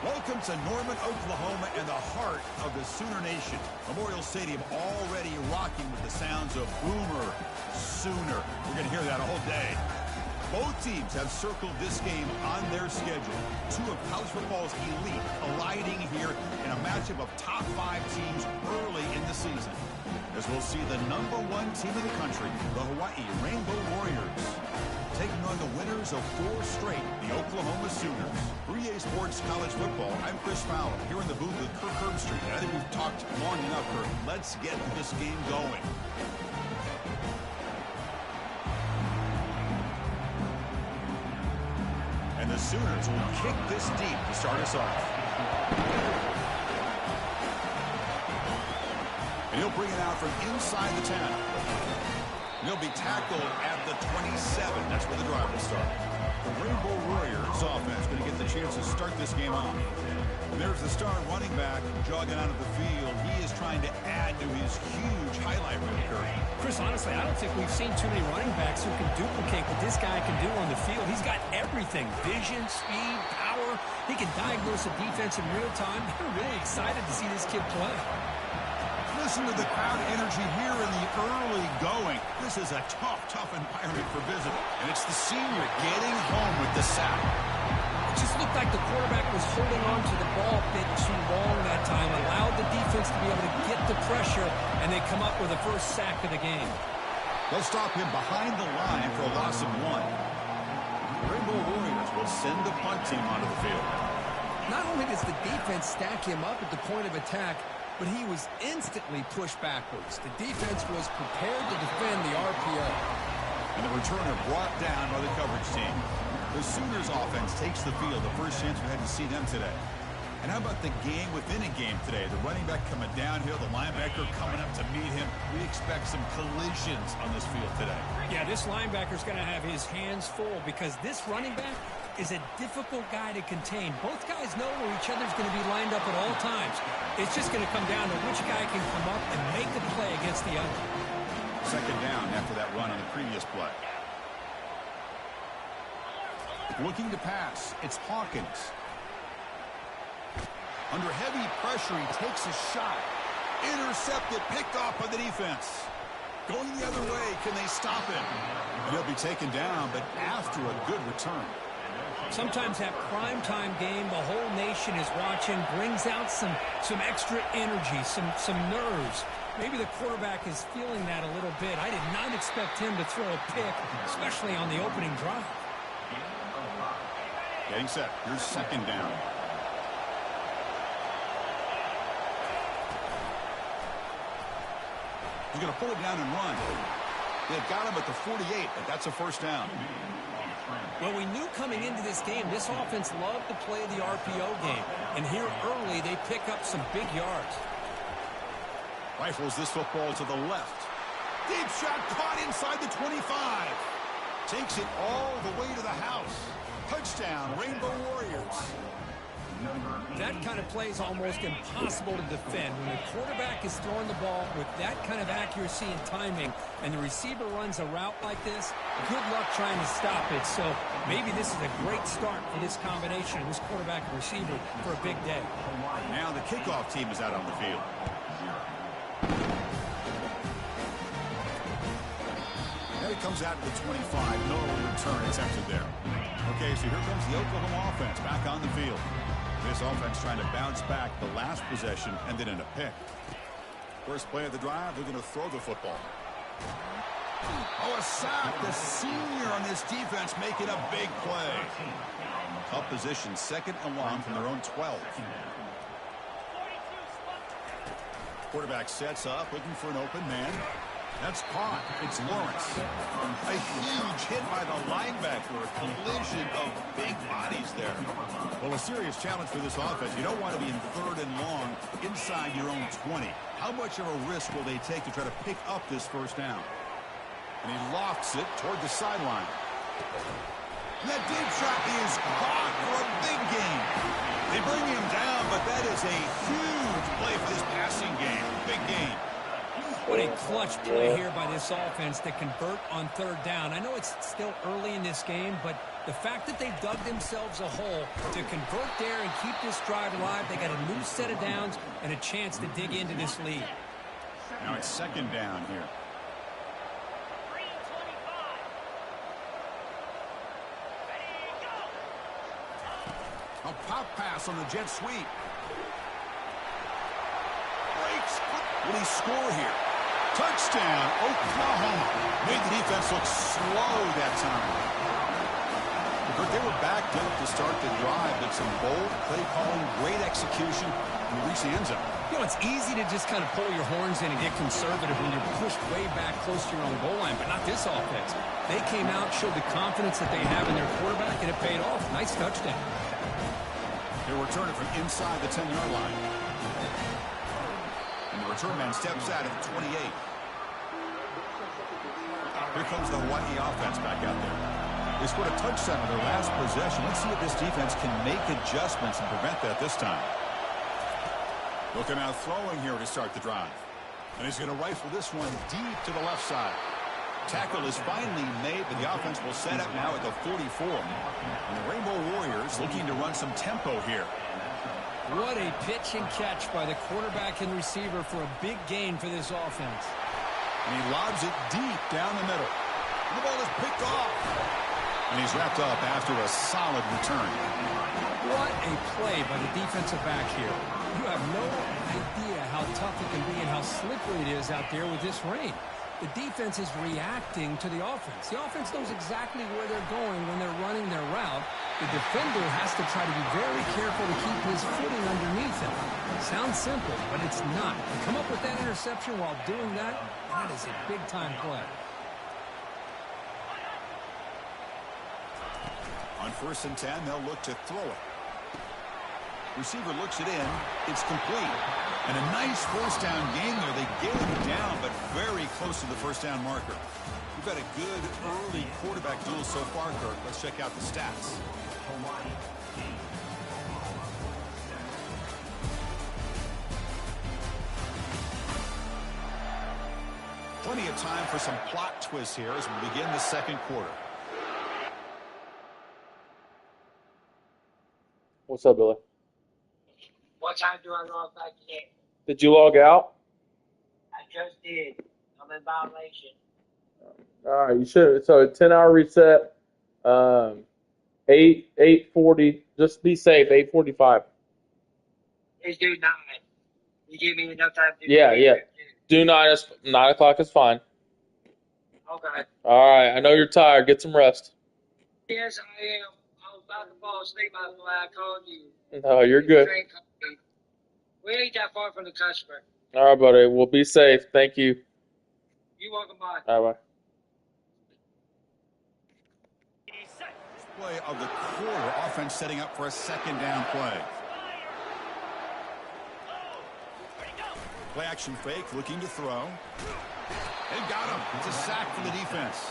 Welcome to Norman, Oklahoma, and the heart of the Sooner Nation. Memorial Stadium already rocking with the sounds of Boomer Sooner. We're going to hear that all day. Both teams have circled this game on their schedule. Two of college football's elite colliding here in a matchup of top 5 teams early in the season. As we'll see the #1 team in the country, the Hawaii Rainbow Warriors, taking on the winners of 4 straight, the Oklahoma Sooners. 3A Sports College Football, I'm Chris Fowler, here in the booth with Kirk Herbstreit. I think we've talked long enough, Kirk. Let's get this game going. And the Sooners will kick this deep to start us off. And he'll bring it out from inside the 10. He'll be tackled at the 27. That's where the drive will start. The Rainbow Warriors offense going to get the chance to start this game off. And there's the star running back jogging out of the field. He is trying to add to his huge highlight reel, Curry. Chris, honestly, I don't think we've seen too many running backs who can duplicate what this guy can do on the field. He's got everything: vision, speed, power. He can diagnose a defense in real time. I'm really excited to see this kid play. Listen to the crowd energy here in the early going. This is a tough environment for Visitor. And it's the senior getting home with the sack. It just looked like the quarterback was holding on to the ball a bit too long that time, allowed the defense to be able to get the pressure, and they come up with the first sack of the game. They'll stop him behind the line for a loss of 1. The Rainbow Warriors will send the punt team onto the field. Not only does the defense stack him up at the point of attack, but he was instantly pushed backwards. The defense was prepared to defend the RPO. And the returner brought down by the coverage team. The Sooners offense takes the field, the first chance we had to see them today. And how about the game within a game today? The running back coming downhill, the linebacker coming up to meet him. We expect some collisions on this field today. Yeah, this linebacker's going to have his hands full because this running back is a difficult guy to contain. Both guys know where each other's going to be lined up at all times. It's just going to come down to which guy can come up and make a play against the other. Second down after that run on the previous play. Looking to pass, it's Hawkins. Under heavy pressure, he takes a shot. Intercepted, picked off by the defense. Going the other way, can they stop him? And he'll be taken down, but after a good return. Sometimes that primetime game, the whole nation is watching, brings out some extra energy, some nerves. Maybe the quarterback is feeling that a little bit. I did not expect him to throw a pick, especially on the opening drive. Getting set. Here's second down. He's going to pull it down and run. They've got him at the 48, but that's a first down. Well, we knew coming into this game, this offense loved to play the RPO game. And here early, they pick up some big yards. Rifles this football to the left. Deep shot caught inside the 25. Takes it all the way to the house. Touchdown, Rainbow Warriors. That kind of play is almost impossible to defend. When the quarterback is throwing the ball with that kind of accuracy and timing, and the receiver runs a route like this, good luck trying to stop it. So maybe this is a great start for this combination of this quarterback and receiver for a big day. Now the kickoff team is out on the field. Play comes out to the 25. No return attempted there. Okay, so here comes the Oklahoma offense back on the field. This offense trying to bounce back the last possession and then in a pick. First play of the drive, they're going to throw the football. Oh, a sack. The senior on this defense making a big play. Tough position, second and long from their own 12. Quarterback sets up, looking for an open man. That's caught. It's Lawrence. A huge hit by the linebacker. A collision of big bodies there. Well, a serious challenge for this offense. You don't want to be in third and long inside your own 20. How much of a risk will they take to try to pick up this first down? And he lofts it toward the sideline. And that deep shot is caught for a big gain. They bring him down, but that is a huge play for this passing game. Big gain. What a clutch play here by this offense to convert on third down. I know it's still early in this game, but the fact that they dug themselves a hole to convert there and keep this drive alive, they got a new set of downs and a chance to dig into this lead. Now it's second down here. A pop pass on the jet sweep. Breaks. Will he score here? Touchdown, Oklahoma. Made the defense look slow that time. But they were backed up to start the drive, but some bold play calling, great execution, and reach the end zone. You know, it's easy to just kind of pull your horns in and get conservative when you're pushed way back close to your own goal line, but not this offense. They came out, showed the confidence that they have in their quarterback, and it paid off. Nice touchdown. They return it from inside the 10-yard line. And the return man steps out at the 28. Here comes the Hawaii offense back out there. They scored a touchdown on their last possession. Let's see if this defense can make adjustments and prevent that this time. Looking out throwing here to start the drive. And he's going to rifle this one deep to the left side. Tackle is finally made, but the offense will set up now at the 44. And the Rainbow Warriors looking to run some tempo here. What a pitch and catch by the quarterback and receiver for a big gain for this offense. And he lobs it deep down the middle. And the ball is picked off. And he's wrapped up after a solid return. What a play by the defensive back here. You have no idea how tough it can be and how slippery it is out there with this rain. The defense is reacting to the offense. The offense knows exactly where they're going when they're running their route. The defender has to try to be very careful to keep his footing underneath him. Sounds simple, but it's not. To come up with that interception while doing that, that is a big-time play. On 1st and 10, they'll look to throw it. Receiver looks it in. It's complete. And a nice first down game there. They get him down, but very close to the first down marker. We've had a good early quarterback duel so far, Kirk. Let's check out the stats. Plenty of time for some plot twists here as we begin the second quarter. What's up, Billy? What time do I log back in? Did you log out? I just did. I'm in violation. All right, you should. So a 10-hour reset. 8:40. Just be safe. 8:45. It's due 9. You give me enough time to Yeah. Do 9 o'clock is fine. Okay. All right. I know you're tired. Get some rest. Yes, I am. I was about to fall asleep after I called you. No, you're good. We ain't that far from the customer. All right, buddy. Well, be safe. Thank you. You're welcome, bye. All right. Play of the quarter, offense setting up for a second down play. Play action fake, looking to throw. They got him. It's a sack for the defense.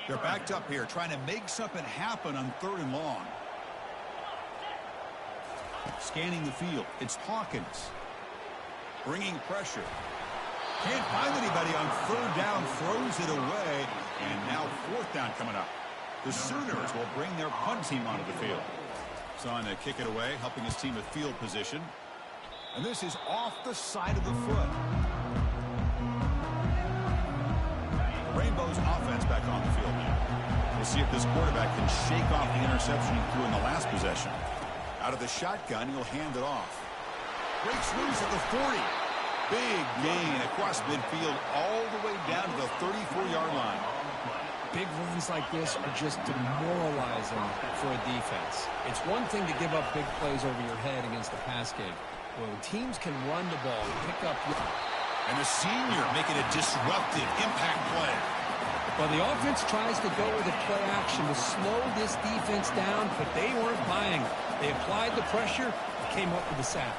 They're backed up here, trying to make something happen on 3rd and long. Scanning the field, it's Hawkins. Bringing pressure. Can't find anybody on 3rd down, throws it away, and now 4th down coming up. The Sooners will bring their punt team onto the field. Son to kick it away, helping his team with field position. And this is off the side of the foot. see if this quarterback can shake off the interception he threw in the last possession. Out of the shotgun, he'll hand it off. Breaks loose at the 40. Big gain across midfield all the way down to the 34-yard line. Big runs like this are just demoralizing for a defense. It's one thing to give up big plays over your head against the pass game. When teams can run the ball and pick up... And the senior making a disruptive impact play. Well, the offense tries to go with a play action to slow this defense down, but they weren't buying. They applied the pressure and came up with the sack.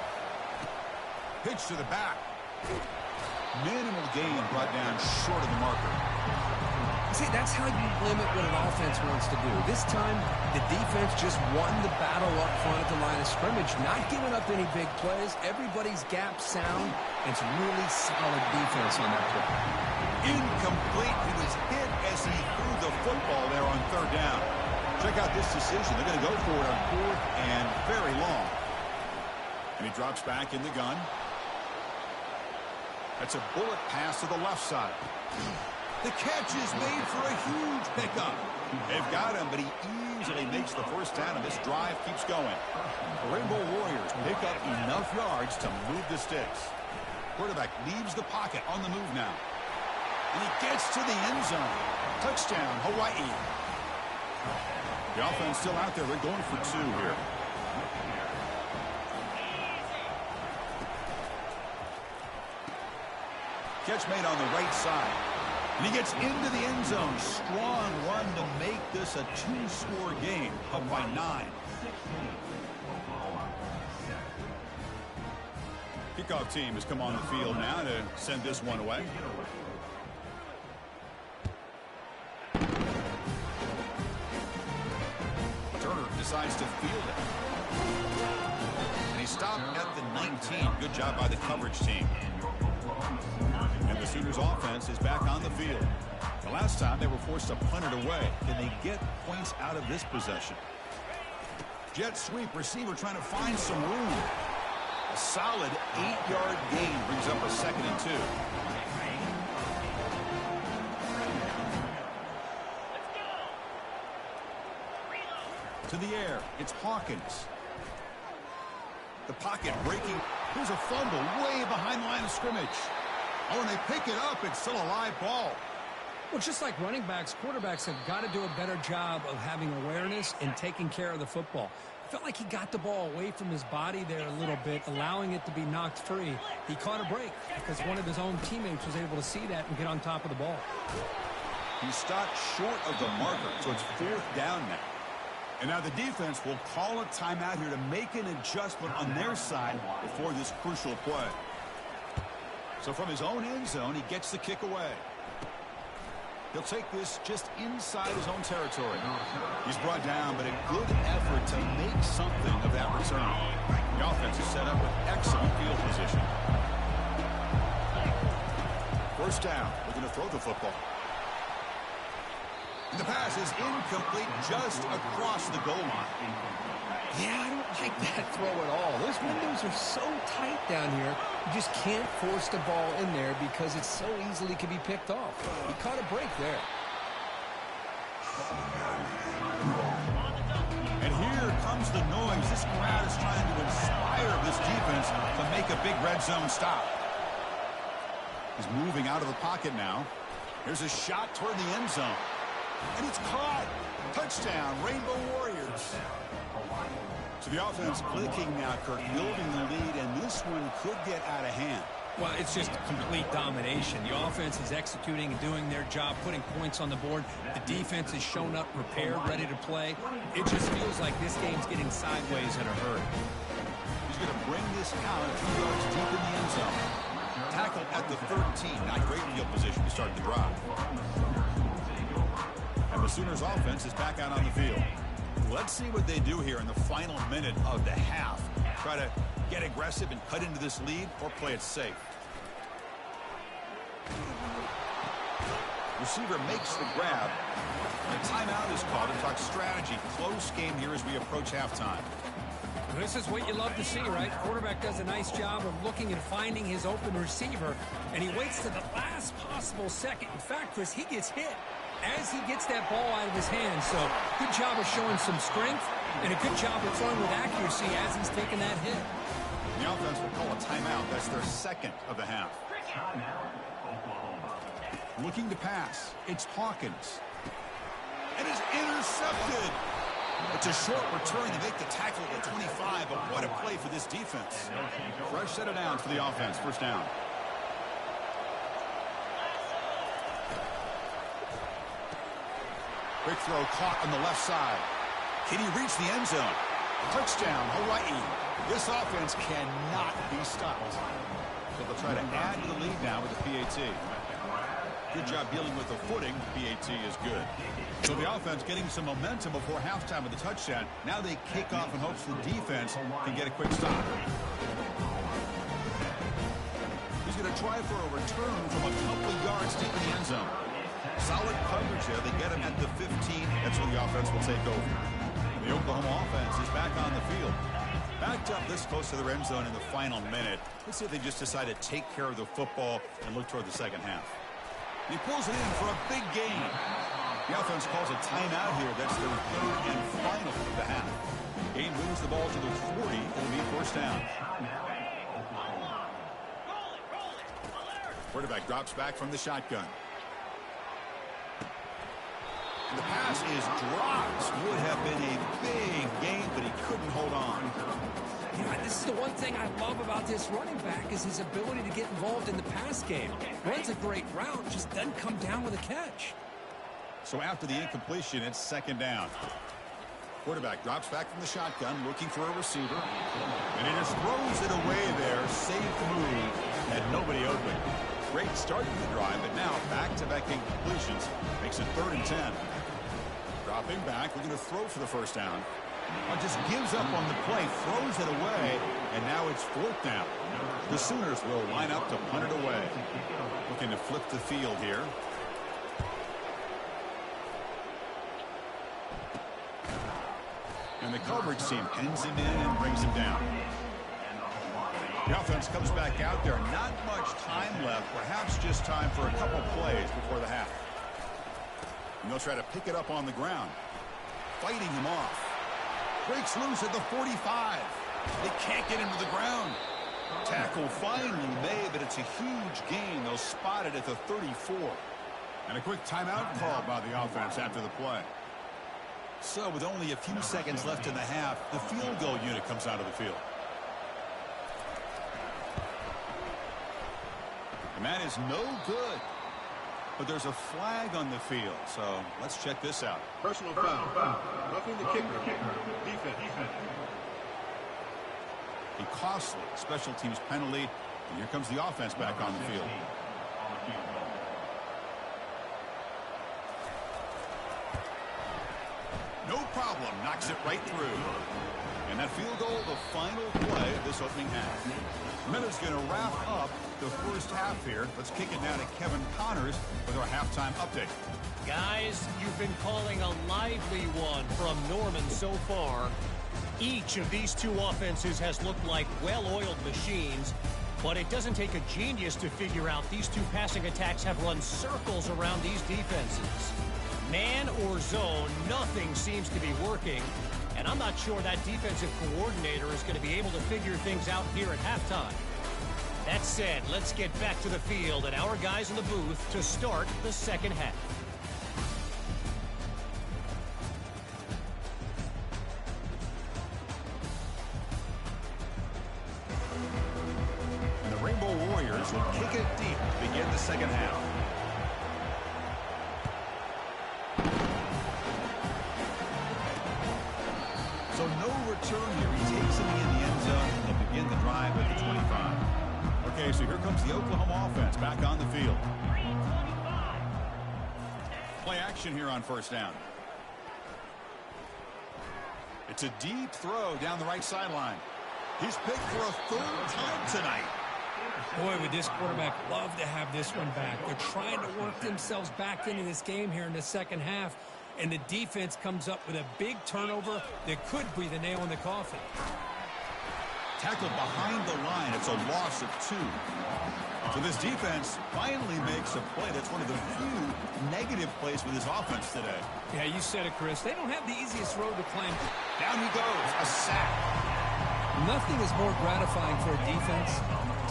Pitch to the back. Minimal gain brought down short of the marker. See, that's how you limit what an offense wants to do. This time, the defense just won the battle up front at the line of scrimmage, not giving up any big plays. Everybody's gap sound. It's really solid defense on that play. Incomplete. He was hit as he threw the football there on third down. Check out this decision. They're going to go for it on fourth and very long. And he drops back in the gun. That's a bullet pass to the left side. The catch is made for a huge pickup. They've got him, but he easily makes the first down, and this drive keeps going. The Rainbow Warriors pick up enough yards to move the sticks. Quarterback leaves the pocket on the move now. And he gets to the end zone. Touchdown, Hawaii. The offense still out there. They're going for two here. Catch made on the right side. And he gets into the end zone. Strong run to make this a two-score game, up by 9. Kickoff team has come on the field now to send this one away. Turner decides to field it. And he stopped at the 19. Good job by the coverage team. And the Sooners offense is back on the field. The last time they were forced to punt it away. Can they get points out of this possession? Jet sweep, receiver trying to find some room. A solid 8-yard gain brings up a 2nd and 2. To the air, it's Hawkins. The pocket breaking. Here's a fumble way behind the line of scrimmage. Oh, and they pick it up. It's still a live ball. Well, just like running backs, quarterbacks have got to do a better job of having awareness and taking care of the football. Felt like he got the ball away from his body there a little bit, allowing it to be knocked free. He caught a break because one of his own teammates was able to see that and get on top of the ball. He stopped short of the marker, so it's 4th down now. And now the defense will call a timeout here to make an adjustment on their side before this crucial play. So from his own end zone, he gets the kick away. He'll take this just inside his own territory. He's brought down, but a good effort to make something of that return. The offense is set up with excellent field position. First down. We're going to throw the football. And the pass is incomplete just across the goal line. Yeah, I don't like that throw at all. Those windows are so tight down here. You just can't force the ball in there because it so easily can be picked off. He caught a break there. And here comes the noise. This crowd is trying to inspire this defense to make a big red zone stop. He's moving out of the pocket now. There's a shot toward the end zone. And it's caught. Touchdown, Rainbow Warriors. So the offense clicking now, Kirk, building the lead, and this one could get out of hand. Well, it's just complete domination. The offense is executing and doing their job, putting points on the board. The defense has shown up, prepared, ready to play. It just feels like this game's getting sideways in a hurry. He's going to bring this out 2 yards deep in the end zone. Tackled at the 13. Not great field position to start the drive. And the Sooners offense is back out on the field. Let's see what they do here in the final minute of the half. Try to get aggressive and cut into this lead or play it safe. Receiver makes the grab. And a timeout is called to talk strategy. Close game here as we approach halftime. This is what you love to see, right? Quarterback does a nice job of looking and finding his open receiver, and he waits to the last possible second. In fact, Chris, he gets hit. as he gets that ball out of his hands. So good job of showing some strength and a good job of throwing with accuracy as he's taking that hit. The offense will call a timeout. That's their second of the half. Looking to pass. It's Hawkins. And it's intercepted. It's a short return. They make the tackle at the 25, but what a play for this defense. Fresh set of downs for the offense. First down. Quick throw caught on the left side. Can he reach the end zone? Touchdown, Hawaii. This offense cannot be stopped. So they'll try to add to the lead now with the PAT. Good job dealing with the footing. PAT is good. So the offense getting some momentum before halftime with the touchdown. Now they kick off in hopes the defense can get a quick stop. He's going to try for a return from a couple of yards deep in the end zone. Solid coverage there. They get him at the 15. That's where the offense will take over. The Oklahoma offense is back on the field. Backed up this close to their end zone in the final minute. Let's see if they just decide to take care of the football and look toward the second half. He pulls it in for a big gain. The offense calls a timeout here. That's their third and final of the half. Gain moves the ball to the 40. It'll be first down. Quarterback drops back from the shotgun. And the pass is dropped. Would have been a big gain, but he couldn't hold on. Yeah, this is the one thing I love about this running back is his ability to get involved in the pass game. Runs a great route, just doesn't come down with a catch. So after the incompletion, it's second down. Quarterback drops back from the shotgun, looking for a receiver. And he just throws it away there. Safe move. Had nobody open. Great start to the drive, but now back-to-back incompletions makes it 3rd and 10. Dropping back, looking to throw for the first down. Just gives up on the play, throws it away, and now it's 4th down. The Sooners will line up to punt it away. Looking to flip the field here. And the coverage team pins him in and brings him down. The offense comes back out there. Not much time left. Perhaps just time for a couple plays before the half. And they'll try to pick it up on the ground. Fighting him off. Breaks loose at the 45. They can't get him to the ground. Tackle finally made, but it's a huge gain. They'll spot it at the 34. And a quick timeout call by the offense after the play. So with only a few seconds left in the half, the field goal unit comes out of the field. And that is no good. But there's a flag on the field, so let's check this out. Personal foul. Roughing the kicker. Defense. A costly special teams penalty, and here comes the offense back on the field. No problem, knocks it right through. And that field goal, the final play of this opening half. Miller's going to wrap up the first half here. Let's kick it now to Kevin Connors with our halftime update. Guys, you've been calling a lively one from Norman so far. Each of these two offenses has looked like well-oiled machines, but it doesn't take a genius to figure out these two passing attacks have run circles around these defenses. Man or zone, nothing seems to be working. And I'm not sure that defensive coordinator is going to be able to figure things out here at halftime. That said, let's get back to the field and our guys in the booth to start the second half. And the Rainbow Warriors will kick it deep to begin the second half. So no return here. He takes it in the end zone, and they'll begin the drive at the 25. Okay, so here comes the Oklahoma offense back on the field. Play action here on first down. It's a deep throw down the right sideline. He's picked for a 3rd time tonight. Boy, would this quarterback love to have this one back. They're trying to work themselves back into this game here in the second half. And the defense comes up with a big turnover that could be the nail in the coffin. Tackled behind the line. It's a loss of 2. So this defense finally makes a play. That's one of the few negative plays for this offense today. Yeah, you said it, Chris. They don't have the easiest road to climb. Down he goes. A sack. Nothing is more gratifying for a defense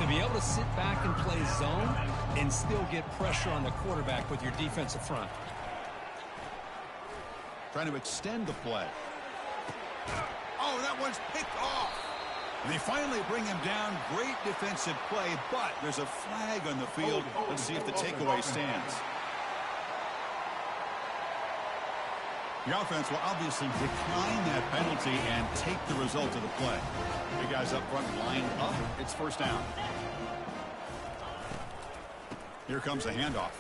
to be able to sit back and play zone and still get pressure on the quarterback with your defensive front. Trying to extend the play. Oh, that one's picked off. And they finally bring him down. Great defensive play, but there's a flag on the field. Let's see if the takeaway stands. The offense will obviously decline that penalty and take the result of the play. The guys up front line up. It's first down. Here comes the handoff.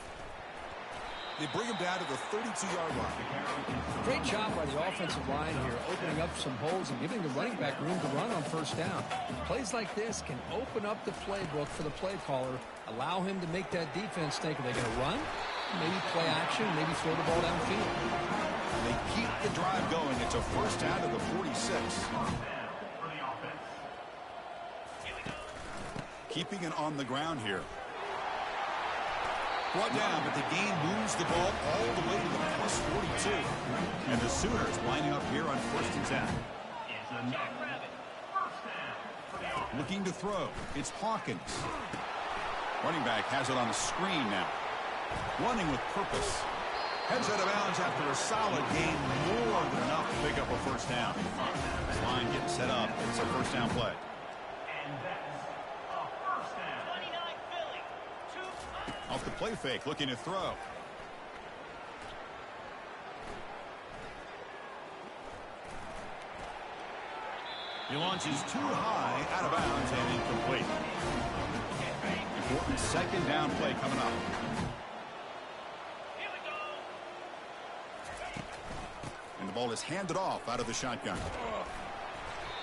They bring him down to the 32-yard line. Great job by the offensive line here, opening up some holes and giving the running back room to run on first down. Plays like this can open up the playbook for the play caller, allow him to make that defense think, are they going to run? Maybe play action, maybe throw the ball downfield. They keep the drive going. It's a first down to the 46. Keeping it on the ground here. Brought down, but the gain moves the ball all the way to the plus 42. And the Sooners lining up here on 1st and 10. Looking to throw. It's Hawkins. Running back has it on the screen now. Running with purpose. Heads out of bounds after a solid gain, more than enough to pick up a first down. Line getting set up. It's a first down play. Off the play fake, looking to throw. He launches too high, out of bounds, and incomplete. Important second down play coming up. And the ball is handed off out of the shotgun.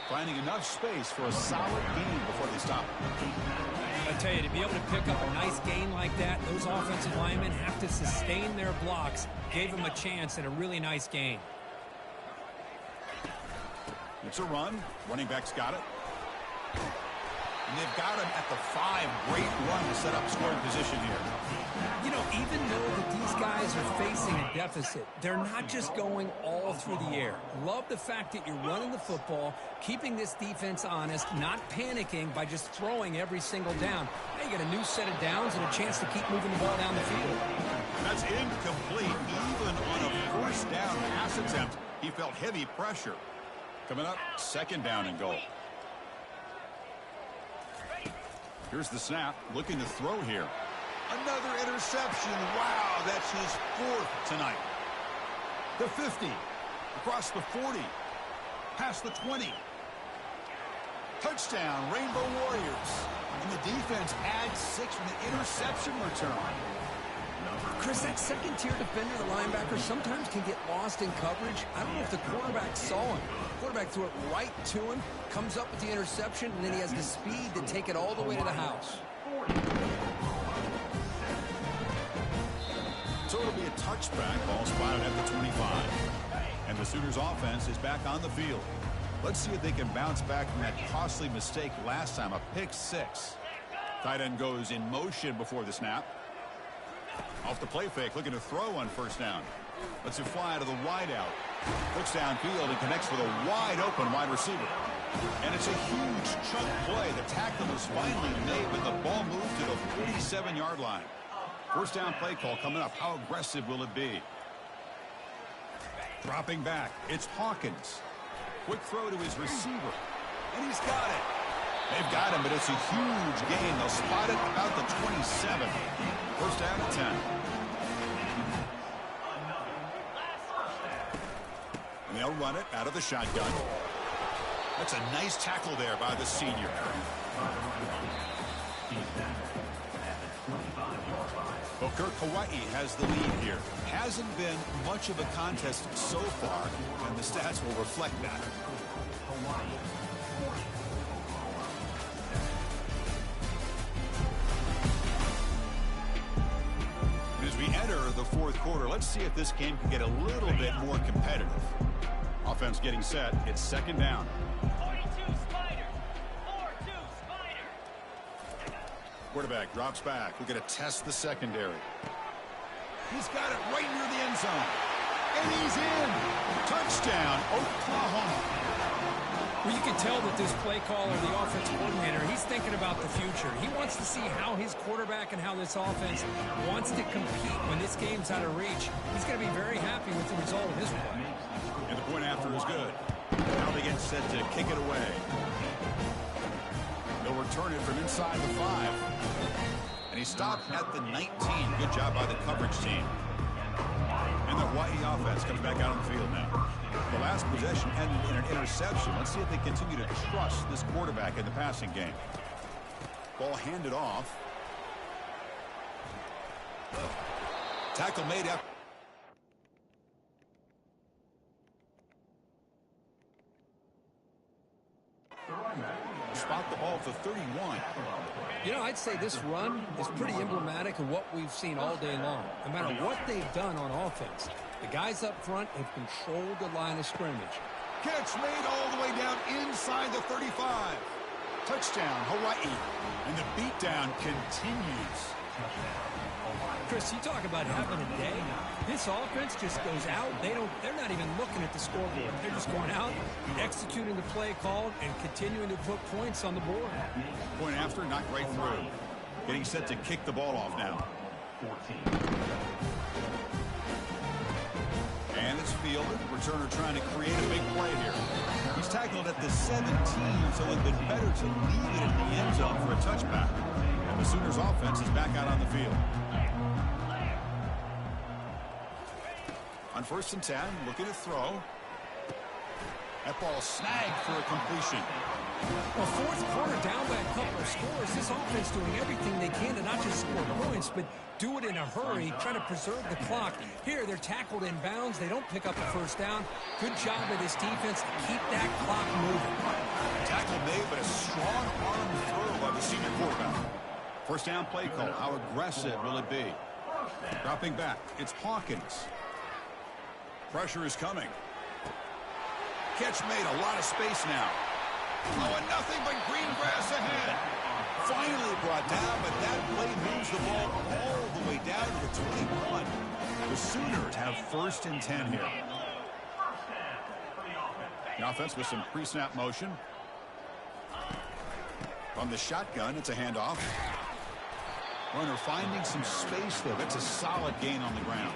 Finding enough space for a solid gain before they stop. I tell you, to be able to pick up a nice gain like that, those offensive linemen have to sustain their blocks. Gave them a chance at a really nice gain. It's a run. Running back's got it. And they've got him at the 5. Great run to set up scoring position here. You know, even though that these guys are facing a deficit, they're not just going all through the air. Love the fact that you're running the football, keeping this defense honest, not panicking by just throwing every single down. Now you get a new set of downs and a chance to keep moving the ball down the field. That's incomplete. Even on a first down pass attempt, he felt heavy pressure. Coming up, second down and goal. Here's the snap, looking to throw here. Another interception. Wow, that's his 4th tonight. The 50, across the 40, past the 20. Touchdown, Rainbow Warriors. And the defense adds 6 with an interception return. Chris, that second-tier defender, the linebacker, sometimes can get lost in coverage. I don't know if the quarterback saw him. The quarterback threw it right to him, comes up with the interception, and then he has the speed to take it all the way to the house. So it'll be a touchback. Ball spotted at the 25. And the Sooners offense is back on the field. Let's see if they can bounce back from that costly mistake last time, a pick 6. Tight end goes in motion before the snap. Off the play fake, looking to throw on first down. Lets it fly to the wideout. Looks downfield and connects with a wide open wide receiver. And it's a huge chunk play. The tackle was finally made, but the ball moved to the 47-yard line. First down play call coming up. How aggressive will it be? Dropping back. It's Hawkins. Quick throw to his receiver. And he's got it. They've got him, but it's a huge gain. They'll spot it about the 27. First down at 10. And they'll run it out of the shotgun. That's a nice tackle there by the senior. Well, Kirk, Hawaii has the lead here. Hasn't been much of a contest so far, and the stats will reflect that. As we enter the 4th quarter, let's see if this game can get a little bit more competitive. Offense getting set. It's second down. 42 Spider. 4 Quarterback drops back. We're going to test the secondary. He's got it right near the end zone. And he's in. Touchdown, Oklahoma. Well, you can tell that this play caller, the offensive coordinator, he's thinking about the future. He wants to see how his quarterback and how this offense wants to compete when this game's out of reach. He's going to be very happy with the result of this play. And the point after is good. Now they get set to kick it away. They'll return it from inside the 5. And he stopped at the 19. Good job by the coverage team. And the Hawaii offense comes back out on the field now. The last possession ended in an interception. Let's see if they continue to trust this quarterback in the passing game. Ball handed off. Tackle made up. Spot the ball at the 31. You know, I'd say this run is pretty emblematic of what we've seen all day long. No matter what they've done on offense, the guys up front have controlled the line of scrimmage. Catch made all the way down inside the 35. Touchdown, Hawaii. And the beatdown continues. Chris, you talk about having a day. This offense just goes out. They're not even looking at the scoreboard. They're just going out, executing the play called, and continuing to put points on the board. Point after, knocked right through. Getting set to kick the ball off now. And it's fielded. Returner trying to create a big play here. He's tackled at the 17, so it would have been better to leave it in the end zone for a touchback. And the Sooners offense is back out on the field. On 1st and 10, looking to throw. That ball snagged for a completion. Well, fourth quarter down by a couple of scores. This offense doing everything they can to not just score points, but do it in a hurry, trying to preserve the clock. Here, they're tackled in bounds. They don't pick up a first down. Good job by this defense to keep that clock moving. Tackle made, but a strong arm throw by the senior quarterback. First down play call. How aggressive will it be? Dropping back. It's Hawkins. Pressure is coming. Catch made, a lot of space now. Oh, and nothing but green grass ahead. Finally brought down, but that play moves the ball all the way down to the 21. The Sooners have 1st and 10 here. The offense with some pre-snap motion. From the shotgun, it's a handoff. Runner finding some space, though. That's a solid gain on the ground.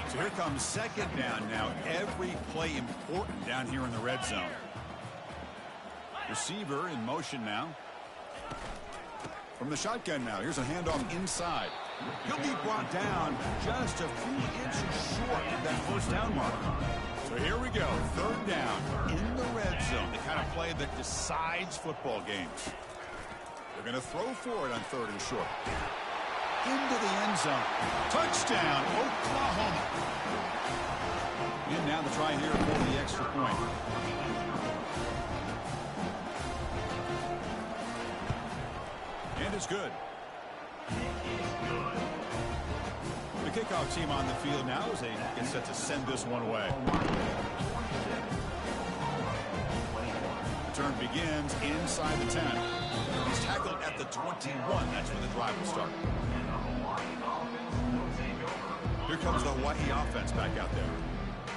So here comes 2nd down now. Every play important down here in the red zone. Receiver in motion now. From the shotgun now. Here's a handoff inside. He'll be brought down just a few inches short of that first down mark. So here we go. 3rd down in the red zone. The kind of play that decides football games. They're going to throw for it on 3rd and short. Into the end zone. Touchdown, Oklahoma. And now the try here for the extra point. And it's good. The kickoff team on the field now as they get set to send this one away. Return begins inside the 10. He's tackled at the 21. That's when the drive will start. Here comes the Hawaii offense back out there.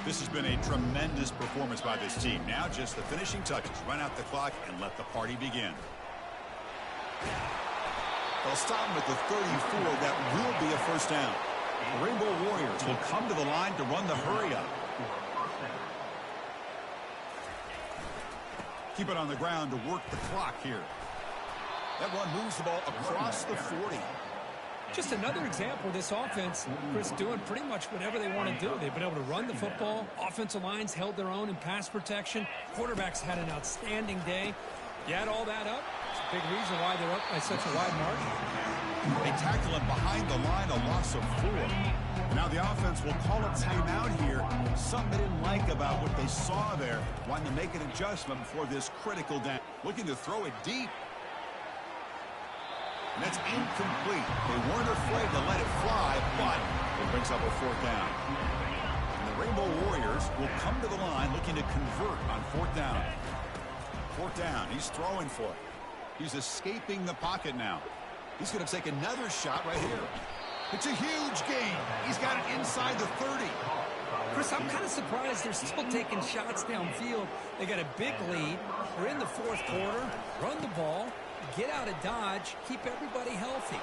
This has been a tremendous performance by this team. Now just the finishing touches. Run out the clock and let the party begin. They'll stop him at the 34. That will be a first down. The Rainbow Warriors will come to the line to run the hurry up. Keep it on the ground to work the clock here. That run moves the ball across the 40. Just another example of this offense, Chris, doing pretty much whatever they want to do. They've been able to run the football. Offensive lines held their own in pass protection. Quarterbacks had an outstanding day. You add all that up, it's a big reason why they're up by such a wide margin. They tackle him behind the line, a loss of 4. Now the offense will call a timeout here. Something they didn't like about what they saw there. Wanting to make an adjustment before this critical down. Looking to throw it deep. And that's incomplete. They weren't afraid to let it fly, but it brings up a 4th down. And the Rainbow Warriors will come to the line looking to convert on 4th down. 4th down. He's throwing for it. He's escaping the pocket now. He's going to take another shot right here. It's a huge gain. He's got it inside the 30. Chris, I'm kind of surprised they're still taking shots downfield. They got a big lead. We're in the fourth quarter. Run the ball. Get out of Dodge. Keep everybody healthy.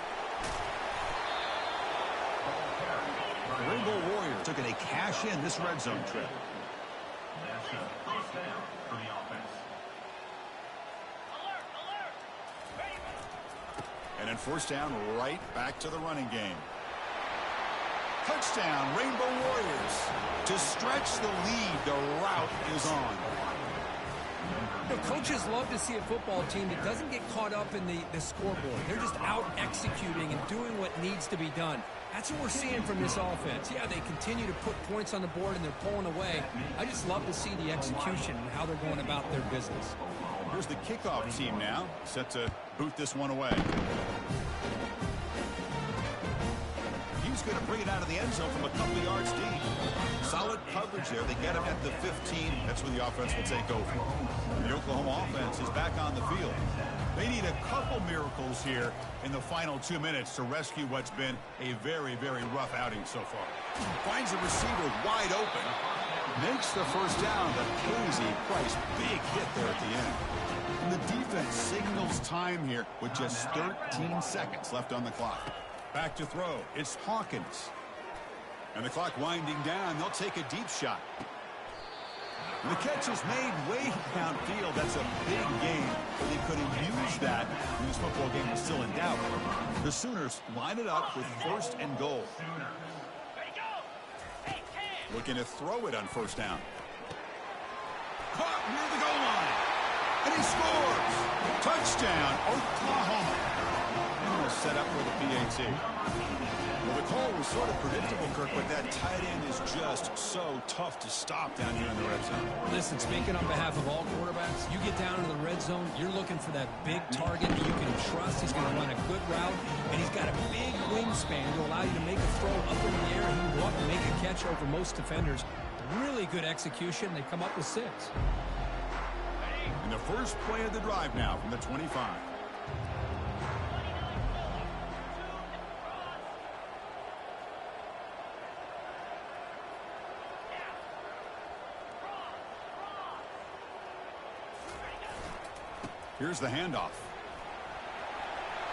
The Rainbow Warriors took a cash-in this red zone trip. And then first down, right back to the running game. Touchdown, Rainbow Warriors. To stretch the lead, the route is on. You know, coaches love to see a football team that doesn't get caught up in the scoreboard. They're just out executing and doing what needs to be done. That's what we're seeing from this offense. Yeah, they continue to put points on the board and they're pulling away. I just love to see the execution and how they're going about their business. Here's the kickoff team now, set to boot this one away. He's going to bring it out of the end zone from a couple yards deep. Solid coverage there. They get him at the 15. That's where the offense will take over. The Oklahoma offense is back on the field. They need a couple miracles here in the final 2 minutes to rescue what's been a very, very rough outing so far. Finds the receiver wide open. Makes the first down. The Casey Price big hit there at the end. And the defense signals time here with just 13 seconds left on the clock. Back to throw. It's Hawkins. And the clock winding down. They'll take a deep shot. And the catch is made way downfield. That's a big game. But they could have used that when this football game was still in doubt. The Sooners line it up with first and goal. Looking to throw it on first down. Caught near the goal line. And he scores. Touchdown, Oklahoma. And we'll set up for the PAT. Well, the call was sort of predictable, Kirk, but that tight end is just so tough to stop down here in the red zone. Listen, speaking on behalf of all quarterbacks, you get down in the red zone, you're looking for that big target that you can trust. He's going to run a good route, and he's got a big wingspan to allow you to make a throw up in the air. He can go up and make a catch over most defenders. Really good execution. They come up with 6. And the first play of the drive now from the 25. Here's the handoff.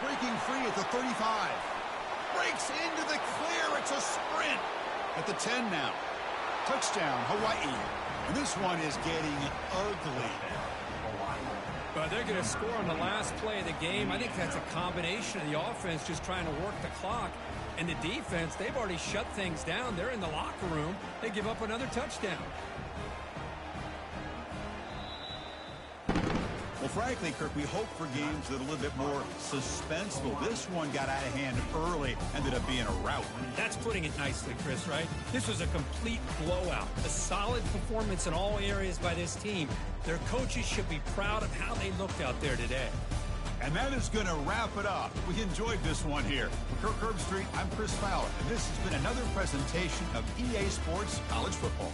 Breaking free at the 35. Breaks into the clear. It's a sprint at the 10 now. Touchdown, Hawaii. And this one is getting ugly. But they're going to score on the last play of the game. I think that's a combination of the offense just trying to work the clock. And the defense, they've already shut things down. They're in the locker room. They give up another touchdown. Well, frankly, Kirk, we hope for games that are a little bit more suspenseful. This one got out of hand early, ended up being a rout. That's putting it nicely, Chris, right? This was a complete blowout. A solid performance in all areas by this team. Their coaches should be proud of how they looked out there today. And that is going to wrap it up. We enjoyed this one here. For Kirk Herbstreit, I'm Chris Fowler, and this has been another presentation of EA Sports College Football.